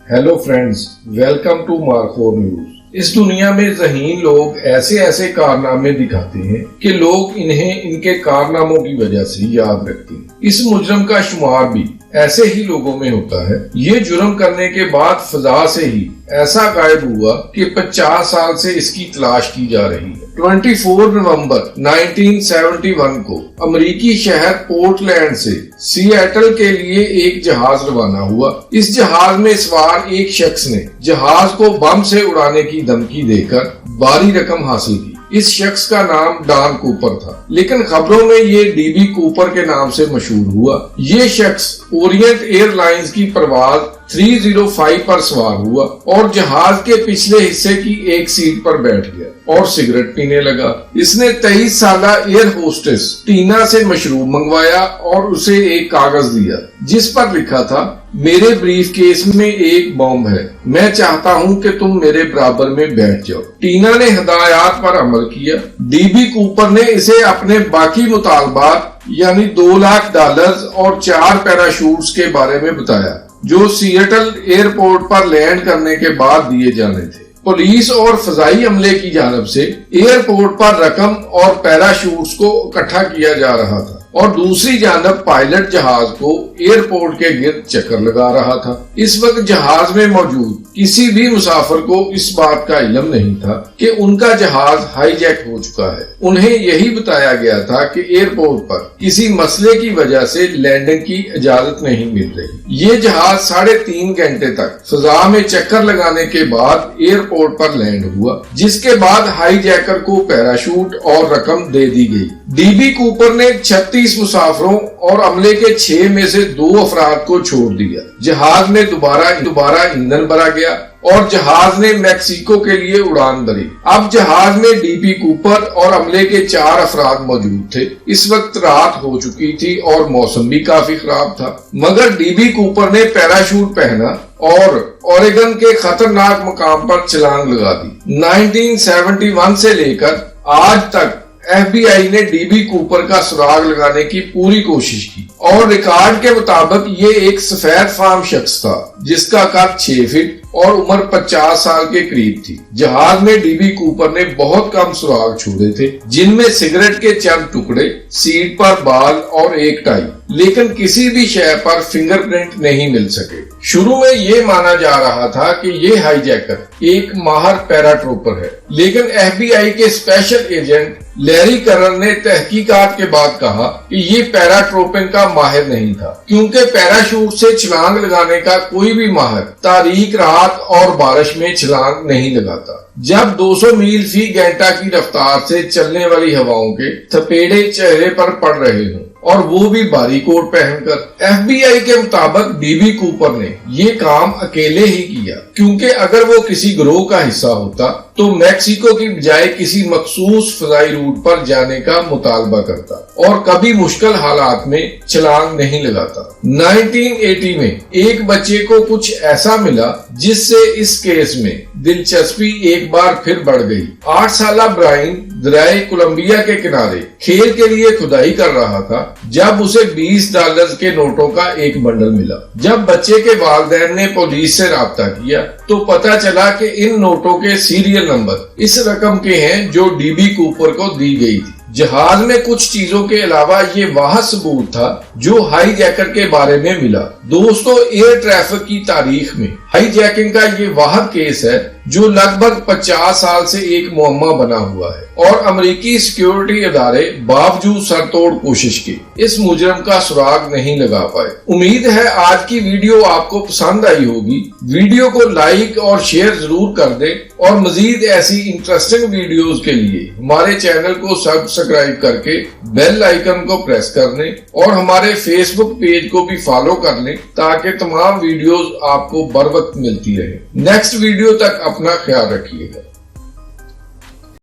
Hello friends, welcome to Marco news. इस दुनिया में ज़हीन लोग ऐसे ऐसे कारनामे दिखाते हैं कि लोग इन्हें इनके कारनामों की वजह से याद रखते हैं। इस मुजरम का शुमार भी ऐसे ही लोगों में होता है। ये जुर्म करने के बाद फजा से ही ऐसा गायब हुआ कि 50 साल से इसकी तलाश की जा रही है। 24 नवंबर 1971 को अमेरिकी शहर पोर्टलैंड से सिएटल के लिए एक जहाज रवाना हुआ। इस जहाज में सवार एक शख्स ने जहाज को बम से उड़ाने की धमकी देकर भारी रकम हासिल की। इस शख्स का नाम डॉन कूपर था, लेकिन खबरों में ये डीबी कूपर के नाम से मशहूर हुआ। ये शख्स ओरिएंट एयरलाइंस की परवाज 305 पर सवार हुआ और जहाज के पिछले हिस्से की एक सीट पर बैठ गया और सिगरेट पीने लगा। इसने 23 साला एयर होस्टेस टीना से मशरूब मंगवाया और उसे एक कागज दिया जिस पर लिखा था, मेरे ब्रीफ केस में एक बॉम्ब है, मैं चाहता हूं कि तुम मेरे बराबर में बैठ जाओ। टीना ने हिदायत पर अमल किया। डीबी कूपर ने इसे अपने बाकी मुतालबात यानी $2 लाख और 4 पैराशूट्स के बारे में बताया जो सिएटल एयरपोर्ट पर लैंड करने के बाद दिए जाने थे। पुलिस और फजाई अमले की जानब से एयरपोर्ट पर रकम और पैराशूट्स को इकट्ठा किया जा रहा था और दूसरी जानब पायलट जहाज को एयरपोर्ट के गिर्द चक्कर लगा रहा था। इस वक्त जहाज में मौजूद किसी भी मुसाफिर को इस बात का इल्म नहीं था कि उनका जहाज हाईजैक हो चुका है। उन्हें यही बताया गया था कि एयरपोर्ट पर किसी मसले की वजह से लैंडिंग की इजाजत नहीं मिल रही। ये जहाज 3.5 घंटे तक फिजा में चक्कर लगाने के बाद एयरपोर्ट पर लैंड हुआ, जिसके बाद हाईजैकर को पैराशूट और रकम दे दी गई। डीबी कूपर ने 36 मुसाफिरों और अमले के 6 में से 2 अफराद को छोड़ दिया। जहाज में दोबारा ईंधन भरा गया और जहाज ने मैक्सिको के लिए उड़ान भरी। अब जहाज में डीबी कूपर और अमले के 4 अफराद मौजूद थे। इस वक्त रात हो चुकी थी और मौसम भी काफी खराब था, मगर डीबी कूपर ने पैराशूट पहना और ओरेगन के खतरनाक मकाम पर छलांग लगा दी। 1971 से लेकर आज तक FBI ने डीबी कूपर का सुराग लगाने की पूरी कोशिश की और रिकॉर्ड के मुताबिक ये एक सफेद फार्म शख्स था जिसका कद 6 फीट और उम्र 50 साल के करीब थी। जहाज में डीबी कूपर ने बहुत कम सुराग छोड़े थे, जिनमें सिगरेट के चंद टुकड़े, सीट पर बाल और एक टाई, लेकिन किसी भी शय पर फिंगरप्रिंट नहीं मिल सके। शुरू में ये माना जा रहा था कि ये हाईजैकर एक माहिर पैराट्रूपर है, लेकिन FBI के स्पेशल एजेंट लैरी करर ने तहकीकात के बाद कहा कि ये पैराट्रोपिंग का माहिर नहीं था, क्योंकि पैराशूट से छलांग लगाने का कोई भी माहिर तारीक रात और बारिश में छलांग नहीं लगाता। जब 200 मील फी घंटा की रफ्तार से चलने वाली हवाओं के थपेड़े चेहरे पर पड़ रहे हों और वो भी भारी कोट पहनकर। FBI के मुताबिक डीबी कूपर ने ये काम अकेले ही किया, क्योंकि अगर वो किसी गिरोह का हिस्सा होता तो मैक्सिको की बजाय किसी मखसूस फजाई रूट पर जाने का मुतालबा करता और कभी मुश्किल हालात में छलांग नहीं लगाता। 1980 में एक बच्चे को कुछ ऐसा मिला जिससे इस केस में दिलचस्पी एक बार फिर बढ़ गई। 8 साला ब्राइन दरियाए कोलंबिया के किनारे खेल के लिए खुदाई कर रहा था जब उसे $20 के नोटों का एक बंडल मिला। जब बच्चे के वालिदैन ने पुलिस से राब्ता किया तो पता चला कि इन नोटों के सीरियल नंबर इस रकम के हैं जो डीबी कूपर को दी गई थी। जहाज में कुछ चीजों के अलावा ये वाह सबूत था जो हाईजैकर के बारे में मिला। दोस्तों, एयर ट्रैफिक की तारीख में हाईजैकिंग का ये वाहिद केस है जो लगभग 50 साल से एक मुअम्मा बना हुआ है और अमेरिकी सिक्योरिटी अदारे बावजूद सरतोड़ कोशिश की इस मुजरम का सुराग नहीं लगा पाए। उम्मीद है आज की वीडियो आपको पसंद आई होगी। वीडियो को लाइक और शेयर जरूर कर दें और मजीद ऐसी इंटरेस्टिंग वीडियोस के लिए हमारे चैनल को सब्सक्राइब करके बेल आइकन को प्रेस कर लें और हमारे फेसबुक पेज को भी फॉलो कर लें ताकि तमाम वीडियोस आपको बर वक्त मिलती रहे। नेक्स्ट वीडियो तक अपना ख्याल रखिएगा।